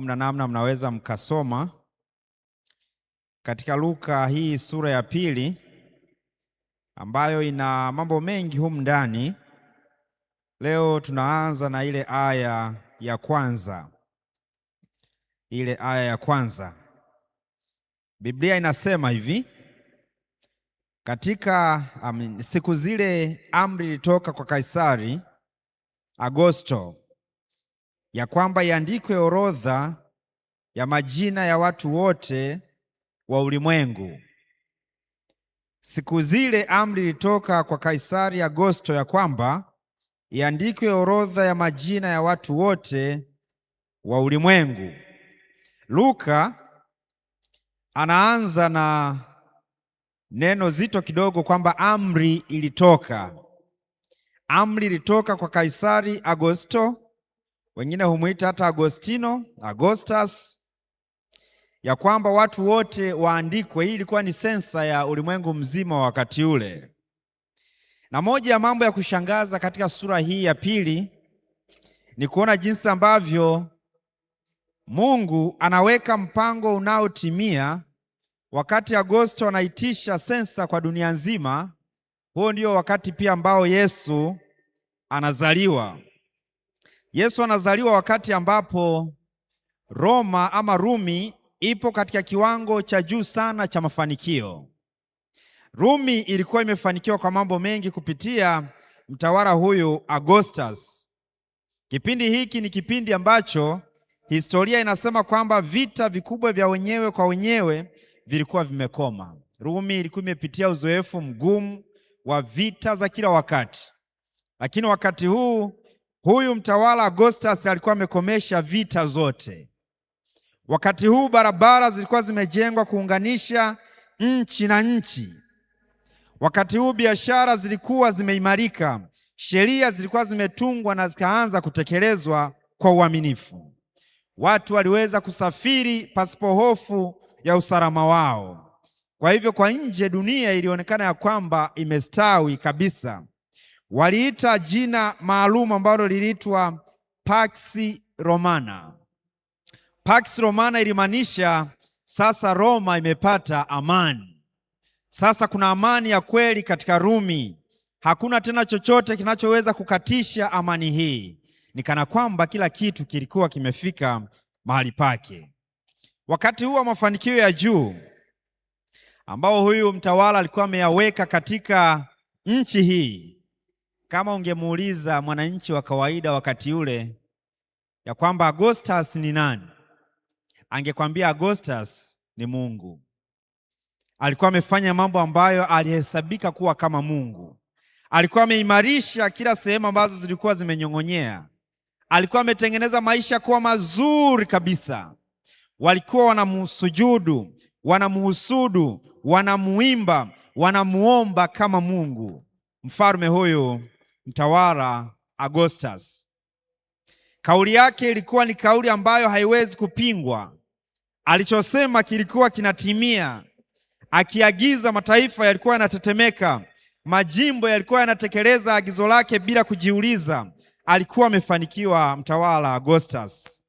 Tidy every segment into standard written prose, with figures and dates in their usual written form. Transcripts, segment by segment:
Mna namna mnaweza mkasoma katika Luka hii sura ya pili ambayo ina mambo mengi humu ndani. Leo tunaanza na ile aya ya kwanza. Ile aya ya kwanza, Biblia inasema hivi: katika siku zile amri ilitoka kwa Kaisari Agosto ya kwamba iandikwe orodha ya majina ya watu wote wa ulimwengu. Siku zile amri ilitoka kwa Kaisari Agosto ya kwamba iandikwe orodha ya majina ya watu wote wa ulimwengu. Luka anaanza na neno zito kidogo kwamba amri ilitoka. Amri ilitoka kwa Kaisari Agosto, wengine humuita hata Agostino, Augustus, ya kwamba watu wote waandikwe. Hii ilikuwa ni sensa ya ulimwengu mzima wa wakati ule. Na moja ya mambo ya kushangaza katika sura hii ya pili ni kuona jinsi ambavyo Mungu anaweka mpango unaotimia. Wakati Agosto anaitisha sensa kwa dunia nzima, huo ndio wakati pia ambao Yesu anazaliwa. Yesu anazaliwa wakati ambapo Roma ama Rumi ipo katika kiwango cha juu sana cha mafanikio. Rumi ilikuwa imefanikiwa kwa mambo mengi kupitia mtawala huyu Augustus. Kipindi hiki ni kipindi ambacho historia inasema kwamba vita vikubwa vya wenyewe kwa wenyewe vilikuwa vimekoma. Rumi ilikuwa imepitia uzoefu mgumu wa vita za kila wakati, lakini wakati huu huyu mtawala Augustus alikuwa amekomesha vita zote. Wakati huu barabara zilikuwa zimejengwa kuunganisha nchi na nchi. Wakati huu biashara zilikuwa zimeimarika, sheria zilikuwa zimetungwa na zikaanza kutekelezwa kwa uaminifu. Watu waliweza kusafiri pasipo hofu ya usalama wao. Kwa hivyo kwa nje dunia ilionekana ya kwamba imestawi kabisa. Waliita jina maalum ambalo liliitwa Pax Romana. Pax Romana ilimaanisha sasa Roma imepata amani. Sasa kuna amani ya kweli katika Rumi. Hakuna tena chochote kinachoweza kukatisha amani hii. Ni kana kwamba kila kitu kilikuwa kimefika mahali pake. Wakati huu wa mafanikio ya juu ambao huyu mtawala alikuwa ameyaweka katika nchi hii, kama ungemuuliza mwananchi wa kawaida wakati ule ya kwamba Augustus ni nani, angekwambia Augustus ni Mungu. Alikuwa amefanya mambo ambayo alihesabika kuwa kama Mungu. Alikuwa ameimarisha kila sehemu ambazo zilikuwa zimenyong'onyea. Alikuwa ametengeneza maisha kuwa mazuri kabisa. Walikuwa wanamusujudu, wanamuhusudu, wanamuimba, wanamuomba kama Mungu. Mfalme huyu mtawala Augustus, kauli yake ilikuwa ni kauli ambayo haiwezi kupingwa. Alichosema kilikuwa kinatimia. Akiagiza, mataifa yalikuwa yanatetemeka. Majimbo yalikuwa yanatekeleza agizo lake bila kujiuliza. Alikuwa amefanikiwa mtawala Augustus.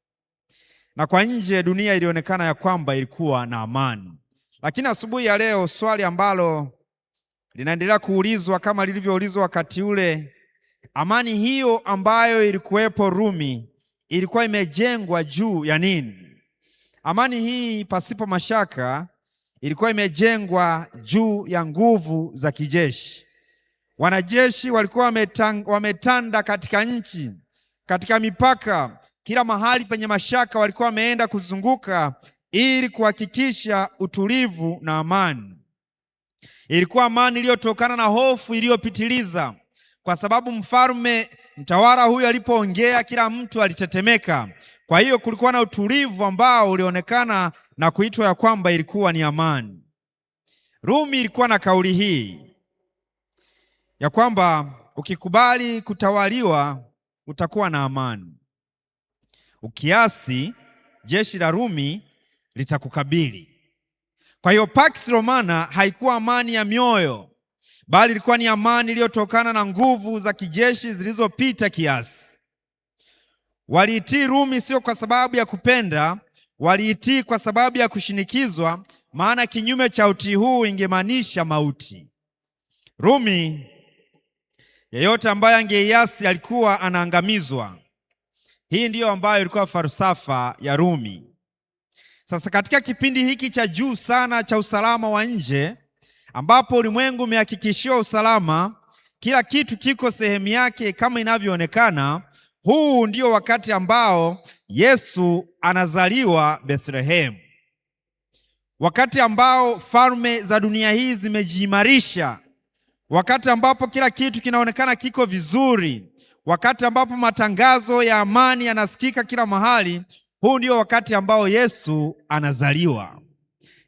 Na kwa nje dunia ilionekana ya kwamba ilikuwa na amani. Lakini asubuhi ya leo swali ambalo linaendelea kuulizwa kama lilivyoulizwa wakati ule, amani hiyo ambayo ilikuwepo Rumi ilikuwa imejengwa juu ya nini? Amani hii pasipo mashaka ilikuwa imejengwa juu ya nguvu za kijeshi. Wanajeshi walikuwa wametanda katika nchi, katika mipaka, kila mahali penye mashaka walikuwa wameenda kuzunguka ili kuhakikisha utulivu na amani. Ilikuwa amani iliyotokana na hofu iliyopitiliza, kwa sababu mtawala huyu alipoongea kila mtu alitetemeka. Kwa hiyo kulikuwa na utulivu ambao ulionekana na kuitwa ya kwamba ilikuwa ni amani. Rumi ilikuwa na kauli hii ya kwamba ukikubali kutawaliwa utakuwa na amani. Ukiasi, jeshi la Rumi litakukabili. Kwa hiyo Pax Romana haikuwa amani ya mioyo, bali ilikuwa ni amani iliyotokana na nguvu za kijeshi zilizopita kiasi. Waliitii Rumi sio kwa sababu ya kupenda, waliitii kwa sababu ya kushinikizwa, maana kinyume cha utii huu ingemaanisha mauti. Rumi, yeyote ambaye angeiasi alikuwa anaangamizwa. Hii ndiyo ambayo ilikuwa falsafa ya Rumi. Sasa katika kipindi hiki cha juu sana cha usalama wa nje, ambapo ulimwengu umehakikishiwa usalama, kila kitu kiko sehemu yake kama inavyoonekana, huu ndio wakati ambao Yesu anazaliwa Bethlehem. Wakati ambao falme za dunia hii zimejiimarisha, wakati ambapo kila kitu kinaonekana kiko vizuri, wakati ambapo matangazo ya amani yanasikika kila mahali, huu ndio wakati ambao Yesu anazaliwa.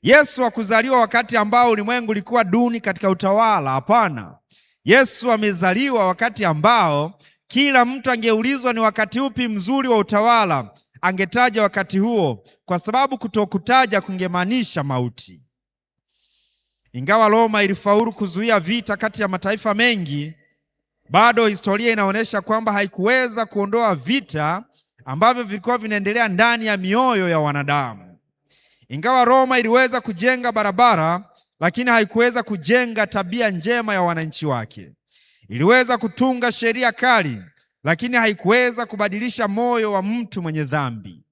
Yesu hakuzaliwa wakati ambao ulimwengu ulikuwa duni katika utawala, hapana. Yesu amezaliwa wakati ambao kila mtu angeulizwa ni wakati upi mzuri wa utawala, angetaja wakati huo, kwa sababu kutokutaja kungemaanisha mauti. Ingawa Roma ilifaulu kuzuia vita kati ya mataifa mengi, bado historia inaonyesha kwamba haikuweza kuondoa vita ambavyo vilikuwa vinaendelea ndani ya mioyo ya wanadamu. Ingawa Roma iliweza kujenga barabara, lakini haikuweza kujenga tabia njema ya wananchi wake. Iliweza kutunga sheria kali, lakini haikuweza kubadilisha moyo wa mtu mwenye dhambi.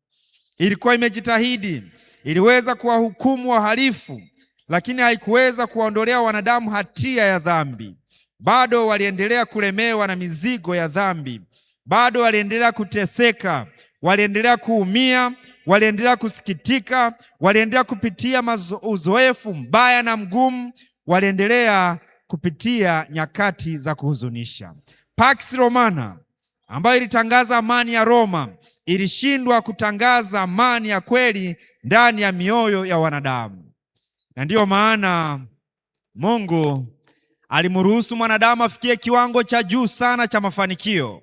Ilikuwa imejitahidi, iliweza kuwahukumu wahalifu, lakini haikuweza kuwaondolea wanadamu hatia ya dhambi. Bado waliendelea kulemewa na mizigo ya dhambi. Bado waliendelea kuteseka, waliendelea kuumia, waliendelea kusikitika, waliendelea kupitia uzoefu mbaya na mgumu, waliendelea kupitia nyakati za kuhuzunisha. Pax Romana ambayo ilitangaza amani ya Roma ilishindwa kutangaza amani ya kweli ndani ya mioyo ya wanadamu. Na ndiyo maana Mungu alimruhusu mwanadamu afikie kiwango cha juu sana cha mafanikio.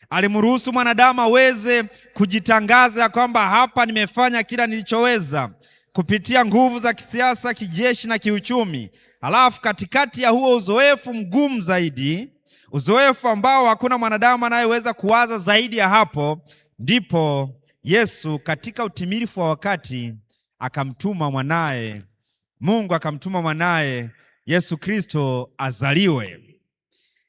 Alimruhusu mwanadamu aweze kujitangaza kwamba hapa nimefanya kila nilichoweza kupitia nguvu za kisiasa, kijeshi na kiuchumi. Halafu katikati ya huo uzoefu mgumu zaidi, uzoefu ambao hakuna mwanadamu anayeweza kuwaza zaidi ya hapo, ndipo Yesu katika utimilifu wa wakati akamtuma mwanaye. Mungu akamtuma mwanaye Yesu Kristo azaliwe.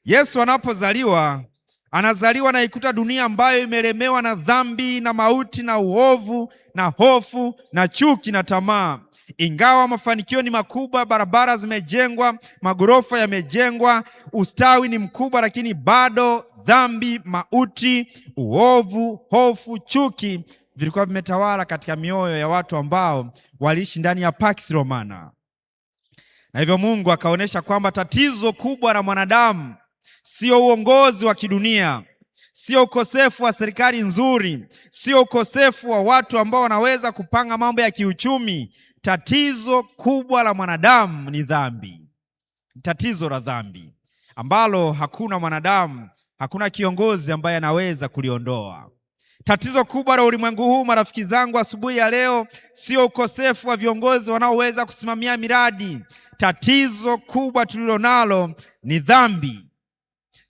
Yesu anapozaliwa, anazaliwa na ikuta dunia ambayo imelemewa na dhambi na mauti na uovu na hofu na chuki na tamaa. Ingawa mafanikio ni makubwa, barabara zimejengwa, magorofa yamejengwa, ustawi ni mkubwa, lakini bado dhambi, mauti, uovu, hofu, chuki vilikuwa vimetawala katika mioyo ya watu ambao waliishi ndani ya Pax Romana. Na hivyo Mungu akaonyesha kwamba tatizo kubwa la mwanadamu sio uongozi wa kidunia, sio ukosefu wa serikali nzuri, sio ukosefu wa watu ambao wanaweza kupanga mambo ya kiuchumi. Tatizo kubwa la mwanadamu ni dhambi. Tatizo la dhambi ambalo hakuna mwanadamu, hakuna kiongozi ambaye anaweza kuliondoa. Tatizo kubwa la ulimwengu huu, marafiki zangu, asubuhi ya leo, sio ukosefu wa viongozi wanaoweza kusimamia miradi. Tatizo kubwa tulilonalo ni dhambi.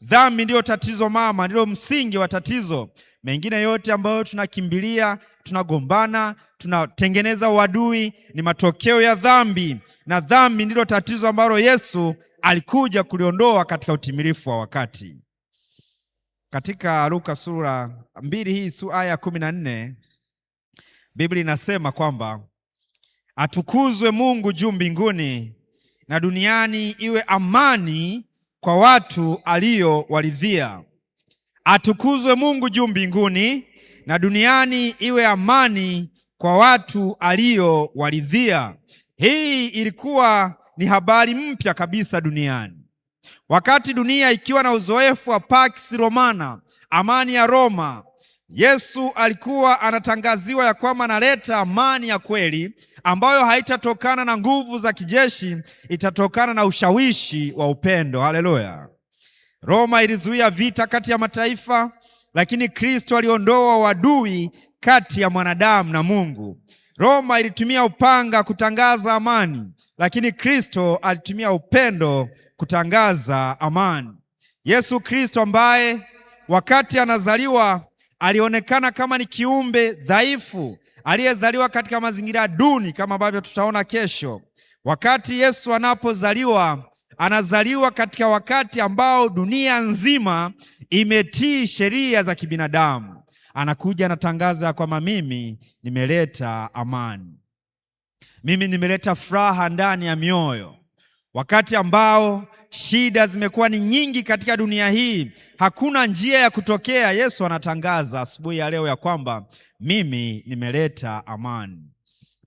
Dhambi ndiyo tatizo mama, ndiyo msingi wa tatizo. Mengine yote ambayo tunakimbilia, tunagombana, tunatengeneza uadui, ni matokeo ya dhambi. Na dhambi ndilo tatizo ambalo Yesu alikuja kuliondoa katika utimilifu wa wakati. Katika Luka sura 2 hii aya 14, Biblia inasema kwamba atukuzwe Mungu juu mbinguni, na duniani iwe amani kwa watu aliowaridhia. Atukuzwe Mungu juu mbinguni, na duniani iwe amani kwa watu aliowaridhia. Hii ilikuwa ni habari mpya kabisa duniani. Wakati dunia ikiwa na uzoefu wa Pax Romana, amani ya Roma, Yesu alikuwa anatangaziwa ya kwamba analeta amani ya kweli ambayo haitatokana na nguvu za kijeshi, itatokana na ushawishi wa upendo. Haleluya! Roma ilizuia vita kati ya mataifa, lakini Kristo aliondoa uadui kati ya mwanadamu na Mungu. Roma ilitumia upanga kutangaza amani, lakini Kristo alitumia upendo kutangaza amani. Yesu Kristo ambaye wakati anazaliwa alionekana kama ni kiumbe dhaifu aliyezaliwa katika mazingira duni, kama ambavyo tutaona kesho. Wakati Yesu anapozaliwa, anazaliwa katika wakati ambao dunia nzima imetii sheria za kibinadamu. Anakuja anatangaza kwamba mimi nimeleta amani, mimi nimeleta furaha ndani ya mioyo. Wakati ambao shida zimekuwa ni nyingi katika dunia hii, hakuna njia ya kutokea, Yesu anatangaza asubuhi ya leo ya kwamba mimi nimeleta amani,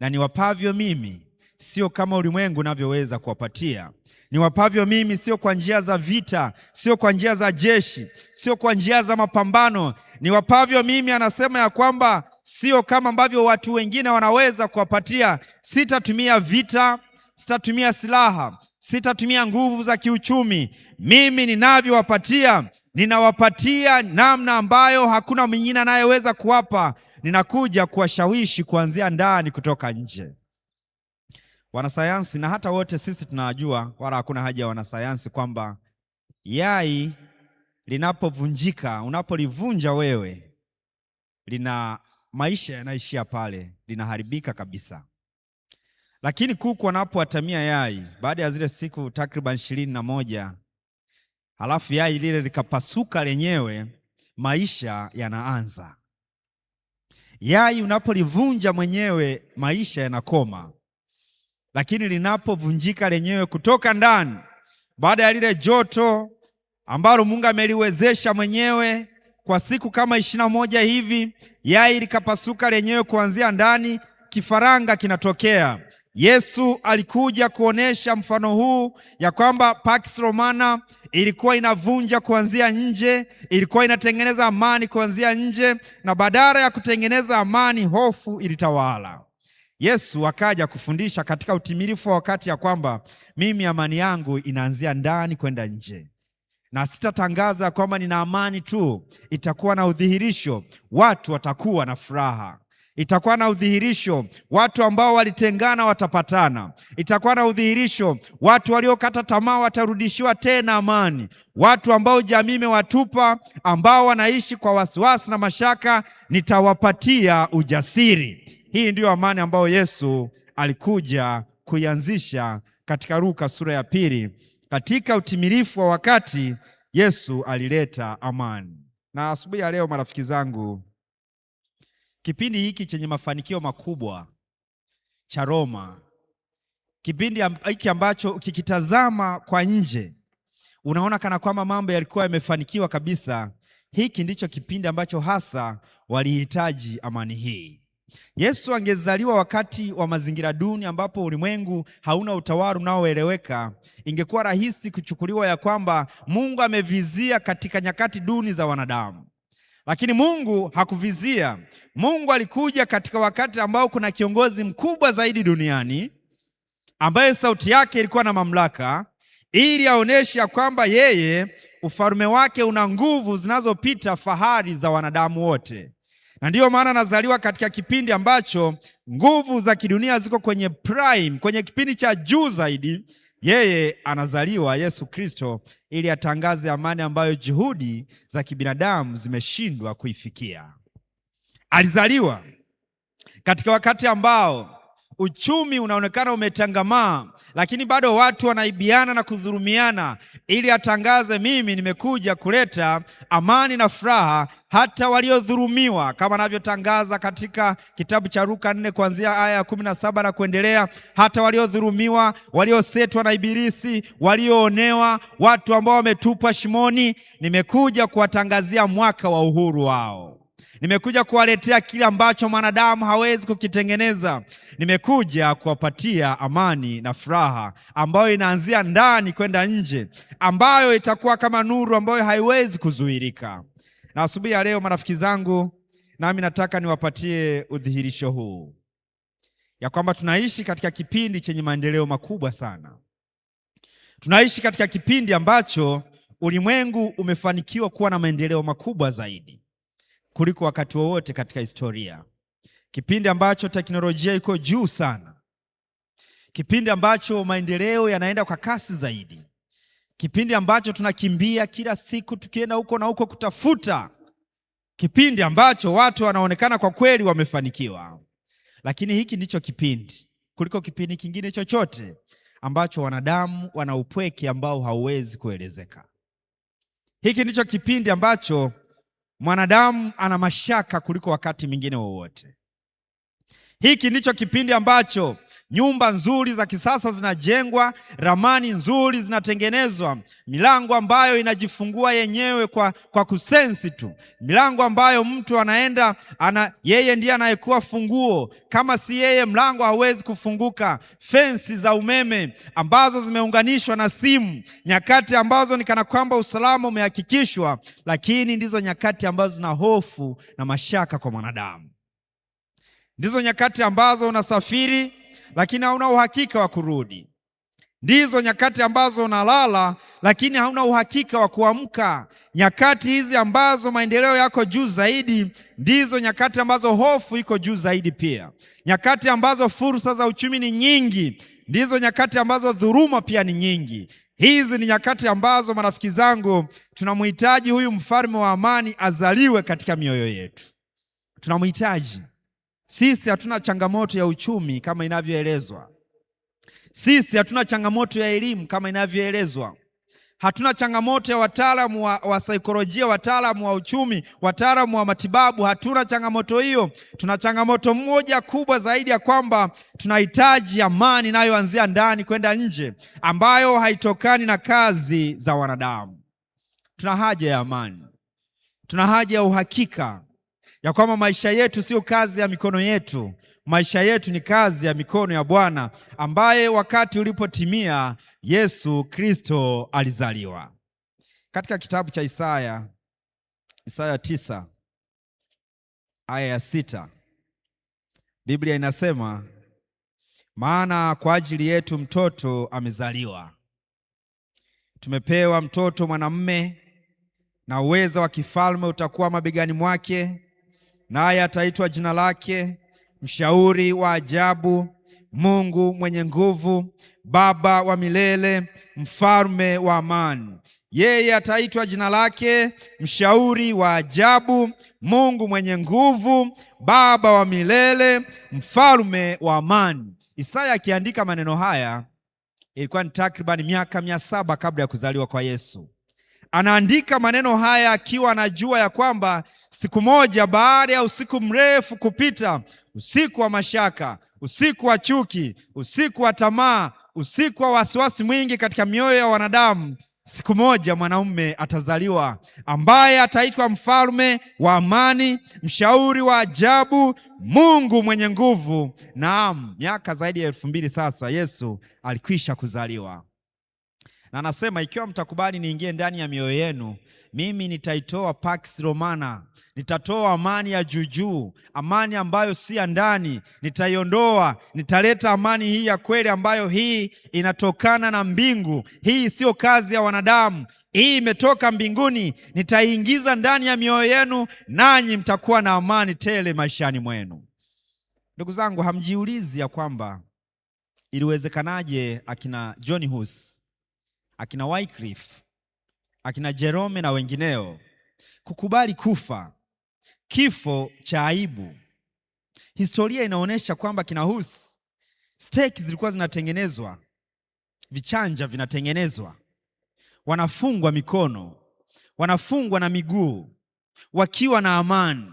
na niwapavyo mimi sio kama ulimwengu unavyoweza kuwapatia. Niwapavyo mimi sio kwa njia za vita, sio kwa njia za jeshi, sio kwa njia za mapambano. Niwapavyo mimi, anasema ya kwamba sio kama ambavyo watu wengine wanaweza kuwapatia. Sitatumia vita, sitatumia silaha, sitatumia nguvu za kiuchumi. Mimi ninavyowapatia, ninawapatia namna ambayo hakuna mwingine anayeweza kuwapa. Ninakuja kuwashawishi kuanzia ndani kutoka nje. Wanasayansi na hata wote sisi tunajua, wala hakuna haja ya wanasayansi, kwamba yai linapovunjika, unapolivunja wewe, lina maisha yanaishia pale, linaharibika kabisa. Lakini kuku anapoatamia yai baada ya zile siku takriban 21, halafu yai lile likapasuka lenyewe, maisha yanaanza. Yai unapolivunja mwenyewe, maisha yanakoma. Lakini linapovunjika lenyewe kutoka ndani, baada ya lile joto ambalo Mungu ameliwezesha mwenyewe kwa siku kama 21 hivi, yai likapasuka lenyewe kuanzia ndani, kifaranga kinatokea. Yesu alikuja kuonesha mfano huu ya kwamba Pax Romana ilikuwa inavunja kuanzia nje, ilikuwa inatengeneza amani kuanzia nje, na badala ya kutengeneza amani, hofu ilitawala. Yesu akaja kufundisha katika utimilifu wa wakati ya kwamba mimi amani yangu inaanzia ndani kwenda nje, na sitatangaza kwamba nina amani tu. Itakuwa na udhihirisho, watu watakuwa na furaha. Itakuwa na udhihirisho, watu ambao walitengana watapatana. Itakuwa na udhihirisho, watu waliokata tamaa watarudishiwa tena amani. Watu ambao jamii imewatupa, ambao wanaishi kwa wasiwasi na mashaka, nitawapatia ujasiri. Hii ndiyo amani ambayo Yesu alikuja kuianzisha katika Luka sura ya 2. Katika utimilifu wa wakati Yesu alileta amani. Na asubuhi ya leo, marafiki zangu, kipindi hiki chenye mafanikio makubwa cha Roma, kipindi hiki ambacho ukikitazama kwa nje unaona kana kwamba mambo yalikuwa yamefanikiwa kabisa, hiki ndicho kipindi ambacho hasa walihitaji amani hii. Yesu angezaliwa wakati wa mazingira duni ambapo ulimwengu hauna utawala unaoeleweka, ingekuwa rahisi kuchukuliwa ya kwamba Mungu amevizia katika nyakati duni za wanadamu. Lakini Mungu hakuvizia. Mungu alikuja katika wakati ambao kuna kiongozi mkubwa zaidi duniani ambaye sauti yake ilikuwa na mamlaka, ili aoneshe kwamba yeye ufalme wake una nguvu zinazopita fahari za wanadamu wote. Na ndiyo maana anazaliwa katika kipindi ambacho nguvu za kidunia ziko kwenye prime, kwenye kipindi cha juu zaidi. Yeye anazaliwa, Yesu Kristo, ili atangaze amani ambayo juhudi za kibinadamu zimeshindwa kuifikia. Alizaliwa katika wakati ambao uchumi unaonekana umetangamaa, lakini bado watu wanaibiana na kudhulumiana, ili atangaze, mimi nimekuja kuleta amani na furaha hata waliodhulumiwa, kama anavyotangaza katika kitabu cha Luka 4 kuanzia aya ya 17 na kuendelea. Hata waliodhulumiwa, waliosetwa na ibilisi, walioonewa, watu ambao wametupwa shimoni, nimekuja kuwatangazia mwaka wa uhuru wao. Nimekuja kuwaletea kile ambacho mwanadamu hawezi kukitengeneza. Nimekuja kuwapatia amani na furaha ambayo inaanzia ndani kwenda nje, ambayo itakuwa kama nuru ambayo haiwezi kuzuilika. Na asubuhi ya leo, marafiki zangu, nami nataka niwapatie udhihirisho huu ya kwamba tunaishi katika kipindi chenye maendeleo makubwa sana. Tunaishi katika kipindi ambacho ulimwengu umefanikiwa kuwa na maendeleo makubwa zaidi kuliko wakati wowote katika historia. Kipindi ambacho teknolojia iko juu sana. Kipindi ambacho maendeleo yanaenda kwa kasi zaidi. Kipindi ambacho tunakimbia kila siku tukienda huko na huko kutafuta kipindi ambacho watu wanaonekana kwa kweli wamefanikiwa. Lakini hiki ndicho kipindi kuliko kipindi kingine chochote ambacho wanadamu wana upweke ambao hauwezi kuelezeka. Hiki ndicho kipindi ambacho mwanadamu ana mashaka kuliko wakati mwingine wowote. Hiki ndicho kipindi ambacho nyumba nzuri za kisasa zinajengwa, ramani nzuri zinatengenezwa, milango ambayo inajifungua yenyewe kwa kusensi tu, milango ambayo mtu anaenda yeye ndiye anayekuwa funguo, kama si yeye mlango hauwezi kufunguka, fensi za umeme ambazo zimeunganishwa na simu, nyakati ambazo ni kana kwamba usalama umehakikishwa, lakini ndizo nyakati ambazo zina hofu na mashaka kwa mwanadamu. Ndizo nyakati ambazo unasafiri lakini hauna uhakika wa kurudi. Ndizo nyakati ambazo unalala lakini hauna uhakika wa kuamka. Nyakati hizi ambazo maendeleo yako juu zaidi, ndizo nyakati ambazo hofu iko juu zaidi pia. Nyakati ambazo fursa za uchumi ni nyingi, ndizo nyakati ambazo dhuluma pia ni nyingi. Hizi ni nyakati ambazo, marafiki zangu, tunamhitaji huyu mfalme wa amani azaliwe katika mioyo yetu. Tunamhitaji. Sisi hatuna changamoto ya uchumi kama inavyoelezwa. Sisi hatuna changamoto ya elimu kama inavyoelezwa. Hatuna changamoto ya wataalamu wa saikolojia, wataalamu wa uchumi, wataalamu wa matibabu. Hatuna changamoto hiyo. Tuna changamoto moja kubwa zaidi, ya kwamba tunahitaji amani inayoanzia ndani kwenda nje, ambayo haitokani na kazi za wanadamu. Tuna haja ya amani. Tuna haja ya uhakika ya kwamba maisha yetu sio kazi ya mikono yetu. Maisha yetu ni kazi ya mikono ya Bwana, ambaye wakati ulipotimia Yesu Kristo alizaliwa. Katika kitabu cha Isaya 9 aya ya 6, Biblia inasema, maana kwa ajili yetu mtoto amezaliwa, tumepewa mtoto mwanamume, na uweza wa kifalme utakuwa mabegani mwake, naye ataitwa jina lake Mshauri wa Ajabu, Mungu mwenye nguvu, Baba wa milele, Mfalme wa amani. Yeye ataitwa jina lake Mshauri wa Ajabu, Mungu mwenye nguvu, Baba wa milele, Mfalme wa amani. Isaya akiandika maneno haya ilikuwa ni takriban miaka 700 kabla ya kuzaliwa kwa Yesu. Anaandika maneno haya akiwa anajua ya kwamba siku moja, baada ya usiku mrefu kupita, usiku wa mashaka, usiku wa chuki, usiku wa tamaa, usiku wa wasiwasi mwingi katika mioyo ya wanadamu, siku moja mwanaume atazaliwa ambaye ataitwa Mfalme wa amani, Mshauri wa ajabu, Mungu mwenye nguvu. Naam, miaka zaidi ya 2000 sasa Yesu alikwisha kuzaliwa. Na anasema, ikiwa mtakubali niingie ndani ya mioyo yenu, mimi nitaitoa Pax Romana, nitatoa amani ya juujuu, amani ambayo si ya ndani, nitaiondoa. Nitaleta amani hii ya kweli, ambayo hii inatokana na mbingu. Hii sio kazi ya wanadamu, hii imetoka mbinguni. Nitaiingiza ndani ya mioyo yenu, nanyi mtakuwa na amani tele maishani mwenu. Ndugu zangu, hamjiulizi ya kwamba iliwezekanaje akina John Hus, akina Wycliffe, akina Jerome na wengineo kukubali kufa kifo cha aibu? Historia inaonyesha kwamba kina Hus, steki zilikuwa zinatengenezwa, vichanja vinatengenezwa, wanafungwa mikono, wanafungwa na miguu, wakiwa na amani,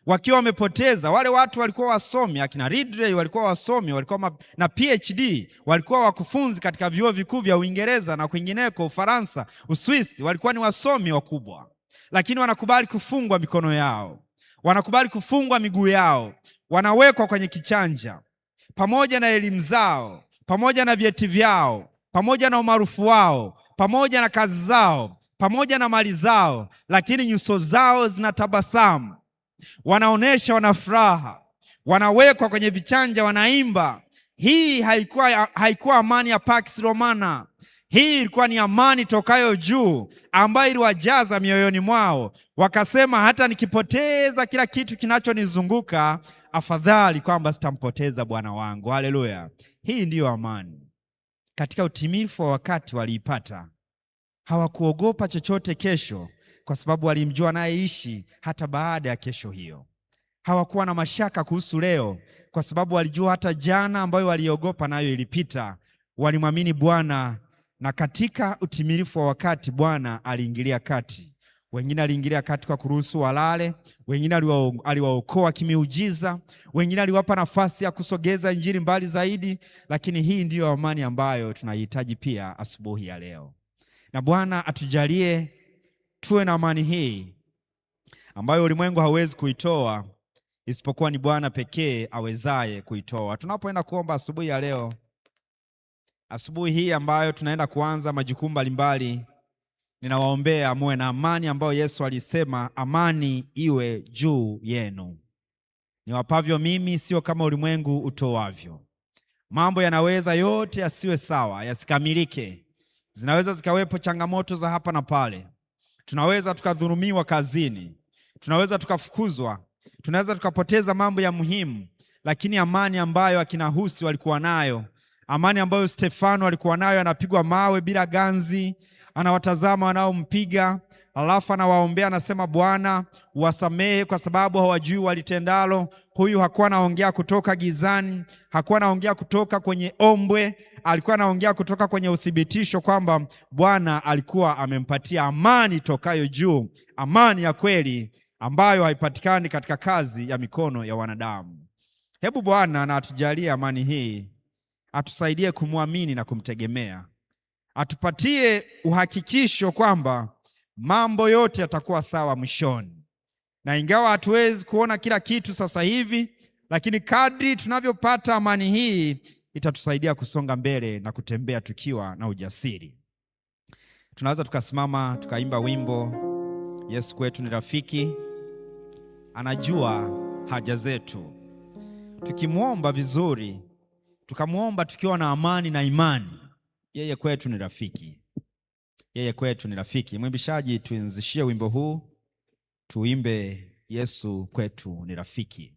wakiwa wamepoteza. Wale watu walikuwa wasomi, akina Ridley walikuwa wasomi, walikuwa na PhD, walikuwa wakufunzi katika vyuo vikuu vya Uingereza na kwingineko, Ufaransa, Uswisi, walikuwa ni wasomi wakubwa, lakini wanakubali kufungwa mikono yao, wanakubali kufungwa miguu yao, wanawekwa kwenye kichanja, pamoja na elimu zao, pamoja na vyeti vyao, pamoja na umaarufu wao, pamoja na kazi zao, pamoja na mali zao, lakini nyuso zao zinatabasamu, wanaonesha wana furaha, wanawekwa kwenye vichanja, wanaimba. Hii haikuwa amani ya Pax Romana. Hii ilikuwa ni amani tokayo juu, ambayo iliwajaza mioyoni mwao. Wakasema, hata nikipoteza kila kitu kinachonizunguka, afadhali kwamba sitampoteza Bwana wangu. Haleluya! Hii ndiyo amani. Katika utimifu wa wakati waliipata. Hawakuogopa chochote kesho, kwa sababu walimjua anayeishi hata baada ya kesho hiyo. Hawakuwa na mashaka kuhusu leo, kwa sababu walijua hata jana ambayo waliogopa nayo ilipita. Walimwamini Bwana, na katika utimilifu wa wakati Bwana aliingilia kati. Wengine aliingilia kati kwa kuruhusu walale, wengine aliwaokoa kimiujiza, wengine aliwapa nafasi ya kusogeza injili mbali zaidi. Lakini hii ndiyo amani ambayo tunahitaji pia asubuhi ya leo, na Bwana atujalie tuwe na amani hii ambayo ulimwengu hawezi kuitoa isipokuwa ni Bwana pekee awezaye kuitoa. Tunapoenda kuomba asubuhi ya leo, asubuhi hii ambayo tunaenda kuanza majukumu mbalimbali, ninawaombea muwe na amani ambayo Yesu alisema, amani iwe juu yenu. Niwapavyo mimi sio kama ulimwengu utoavyo. Mambo yanaweza yote yasiwe sawa, yasikamilike. Zinaweza zikawepo changamoto za hapa na pale. Tunaweza tukadhulumiwa kazini, tunaweza tukafukuzwa, tunaweza tukapoteza mambo ya muhimu. Lakini amani ambayo akina Husi walikuwa nayo, amani ambayo Stefano alikuwa nayo, anapigwa mawe bila ganzi, anawatazama wanaompiga, alafu anawaombea, anasema, Bwana wasamehe kwa sababu hawajui walitendalo. Huyu hakuwa anaongea kutoka gizani, hakuwa anaongea kutoka kwenye ombwe, alikuwa anaongea kutoka kwenye uthibitisho kwamba Bwana alikuwa amempatia amani tokayo juu, amani ya kweli ambayo haipatikani katika kazi ya mikono ya wanadamu. Hebu Bwana na atujalie amani hii, atusaidie kumwamini na kumtegemea, atupatie uhakikisho kwamba mambo yote yatakuwa sawa mwishoni. Na ingawa hatuwezi kuona kila kitu sasa hivi, lakini kadri tunavyopata amani hii itatusaidia kusonga mbele na kutembea tukiwa na ujasiri. Tunaweza tukasimama tukaimba wimbo, Yesu kwetu ni rafiki, anajua haja zetu. Tukimwomba vizuri, tukamwomba tukiwa na amani na imani, yeye kwetu ni rafiki. Yeye kwetu ni rafiki. Mwimbishaji, tuanzishie wimbo huu, tuimbe Yesu kwetu ni rafiki.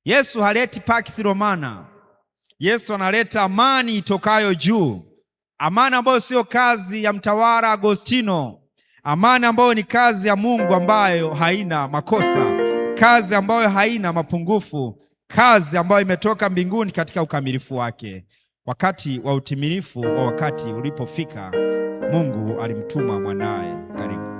Yesu haleti pax romana. Yesu analeta amani itokayo juu, amani ambayo sio kazi ya mtawala Agostino, amani ambayo ni kazi ya Mungu ambayo haina makosa, kazi ambayo haina mapungufu, kazi ambayo imetoka mbinguni katika ukamilifu wake. Wakati wa utimilifu wa wakati ulipofika, Mungu alimtuma mwanaye. Karibu.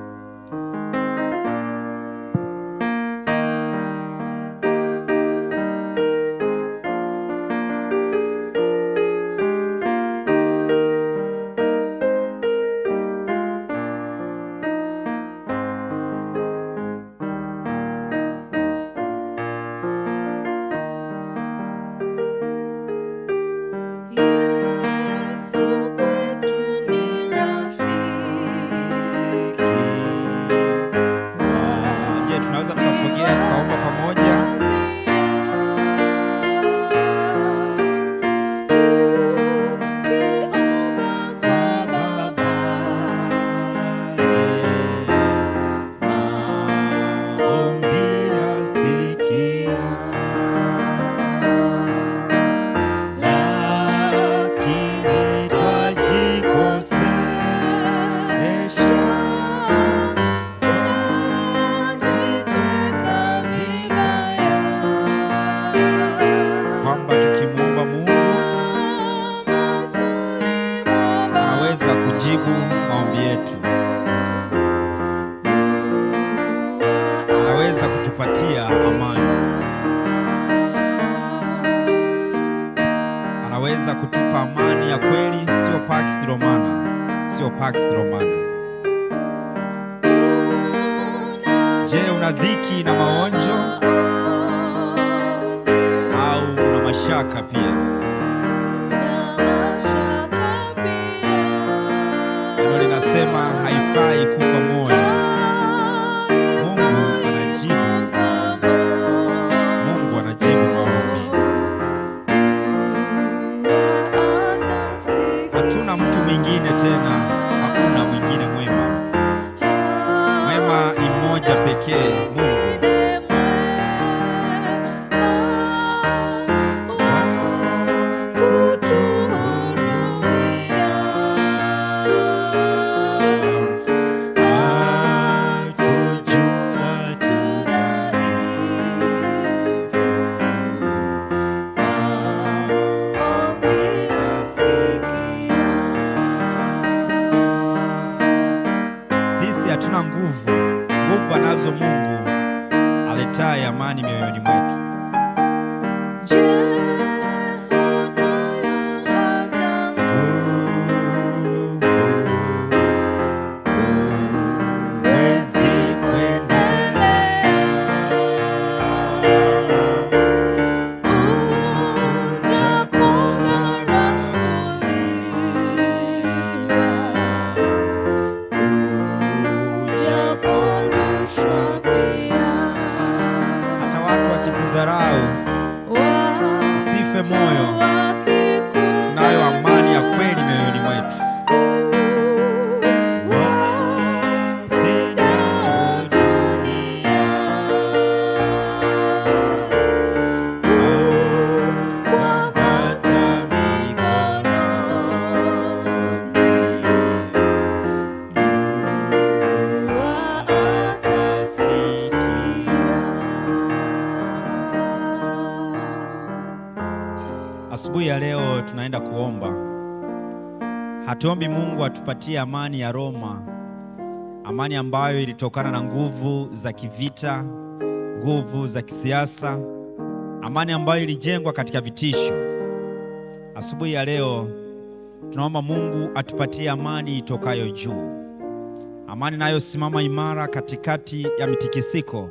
kutupatia amani. Anaweza kutupa amani ya kweli, sio pax romana, sio pax romana. Je, una dhiki na maonjo au una mashaka pia? Neno linasema haifai kufa moyo. Mungu anajibu maombi. Hatuna mtu mwingine tena, hakuna mwingine mwema. Mwema ni mmoja pekee, Mungu. unazo Mungu aletaye amani mioyoni mwetu. Wakikudharau, usife moyo. Tunayo amani ya kweli mioyoni mwetu. Asubuhi ya leo tunaenda kuomba. Hatuombi Mungu atupatie amani ya Roma, amani ambayo ilitokana na nguvu za kivita, nguvu za kisiasa, amani ambayo ilijengwa katika vitisho. Asubuhi ya leo tunaomba Mungu atupatie amani itokayo juu, amani inayosimama imara katikati ya mitikisiko,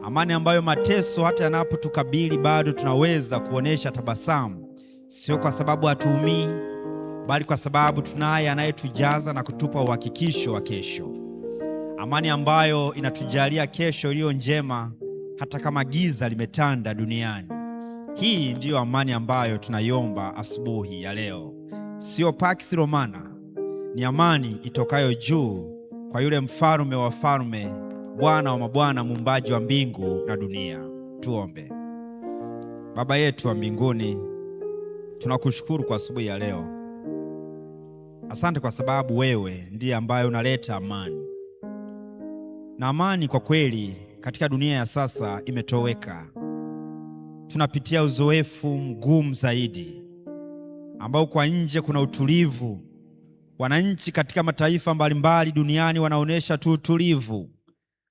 amani ambayo mateso hata yanapotukabili bado tunaweza kuonesha tabasamu, sio kwa sababu hatuumii, bali kwa sababu tunaye anayetujaza na kutupa uhakikisho wa kesho. Amani ambayo inatujalia kesho iliyo njema hata kama giza limetanda duniani. Hii ndiyo amani ambayo tunaiomba asubuhi ya leo. Sio Pax Romana, ni amani itokayo juu kwa yule mfalme wa wafalme, Bwana wa mabwana, muumbaji wa mbingu na dunia. Tuombe. Baba yetu wa mbinguni, tunakushukuru kwa asubuhi ya leo. Asante kwa sababu wewe ndiye ambaye unaleta amani. Na amani kwa kweli katika dunia ya sasa imetoweka. Tunapitia uzoefu mgumu zaidi, ambao kwa nje kuna utulivu. Wananchi katika mataifa mbalimbali duniani wanaonesha tu utulivu,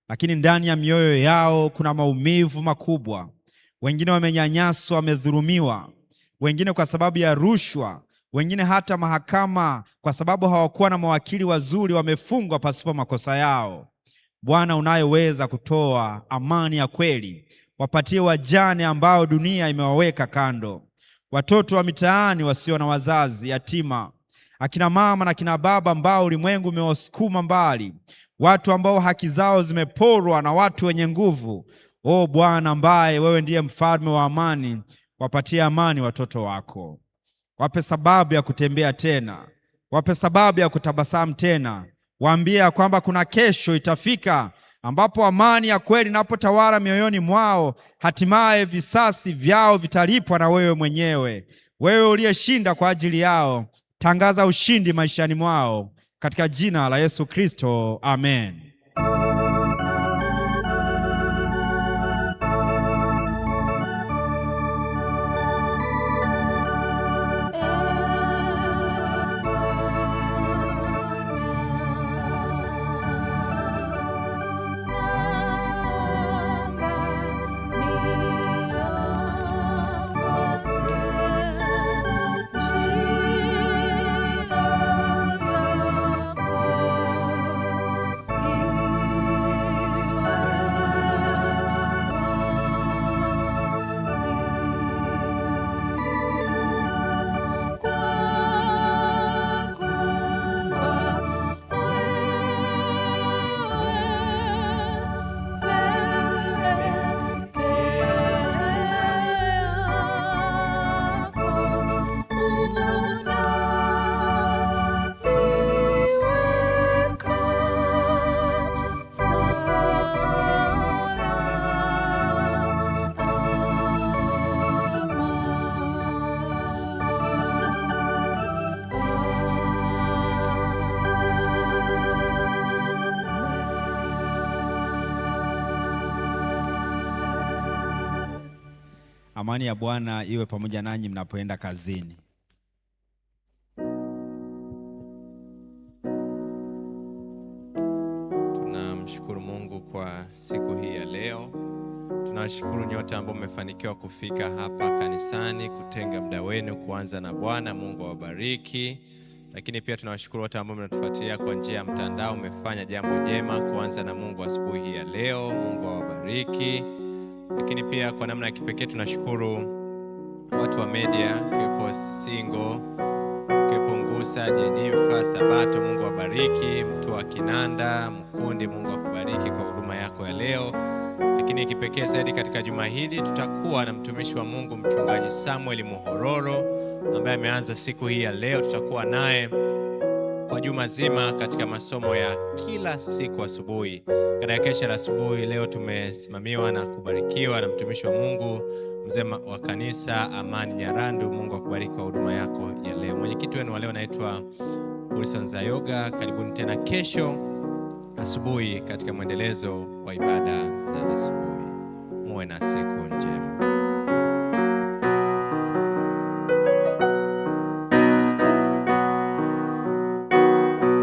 lakini ndani ya mioyo yao kuna maumivu makubwa. Wengine wamenyanyaswa, wamedhulumiwa, wengine kwa sababu ya rushwa, wengine hata mahakama kwa sababu hawakuwa na mawakili wazuri wamefungwa pasipo makosa yao. Bwana unayeweza kutoa amani ya kweli, wapatie wajane ambao dunia imewaweka kando, watoto wa mitaani wasio na wazazi, yatima, akina mama na kina baba ambao ulimwengu umewasukuma mbali, watu ambao haki zao zimeporwa na watu wenye nguvu. O Bwana, ambaye wewe ndiye mfalme wa amani, wapatie amani watoto wako. Wape sababu ya kutembea tena, wape sababu ya kutabasamu tena. Waambie kwamba kuna kesho itafika ambapo amani ya kweli inapotawala mioyoni mwao, hatimaye visasi vyao vitalipwa na wewe mwenyewe. Wewe uliyeshinda kwa ajili yao, tangaza ushindi maishani mwao, katika jina la Yesu Kristo, amen. Amani ya Bwana iwe pamoja nanyi mnapoenda kazini. Tunamshukuru Mungu kwa siku hii ya leo. Tunawashukuru nyote ambao mmefanikiwa kufika hapa kanisani, kutenga muda wenu kuanza na Bwana. Mungu awabariki. Lakini pia tunawashukuru wote ambao mnatufuatilia kwa njia ya mtandao. Umefanya jambo jema kuanza na Mungu asubuhi hii ya leo. Mungu awabariki. Lakini pia kwa namna ya kipekee tunashukuru watu wa media, kiwepo Singo, kiwepo Ngusa, Jenifa, Sabato. Mungu awabariki. Mtu wa Kinanda, Mkundi, Mungu akubariki kwa huduma yako ya leo. Lakini kipekee zaidi katika juma hili tutakuwa na mtumishi wa Mungu Mchungaji Samuel Muhororo ambaye ameanza siku hii ya leo. Tutakuwa naye kwa juma zima katika masomo ya kila siku asubuhi. Katika kesha la asubuhi leo tumesimamiwa na kubarikiwa na mtumishi wa Mungu mzee wa kanisa Amani Nyarandu. Mungu akubariki kwa huduma yako ya leo. Mwenyekiti wenu wa leo naitwa Wilson Zayoga. Karibuni tena kesho asubuhi katika mwendelezo wa ibada za asubuhi. Muwe na siku njema.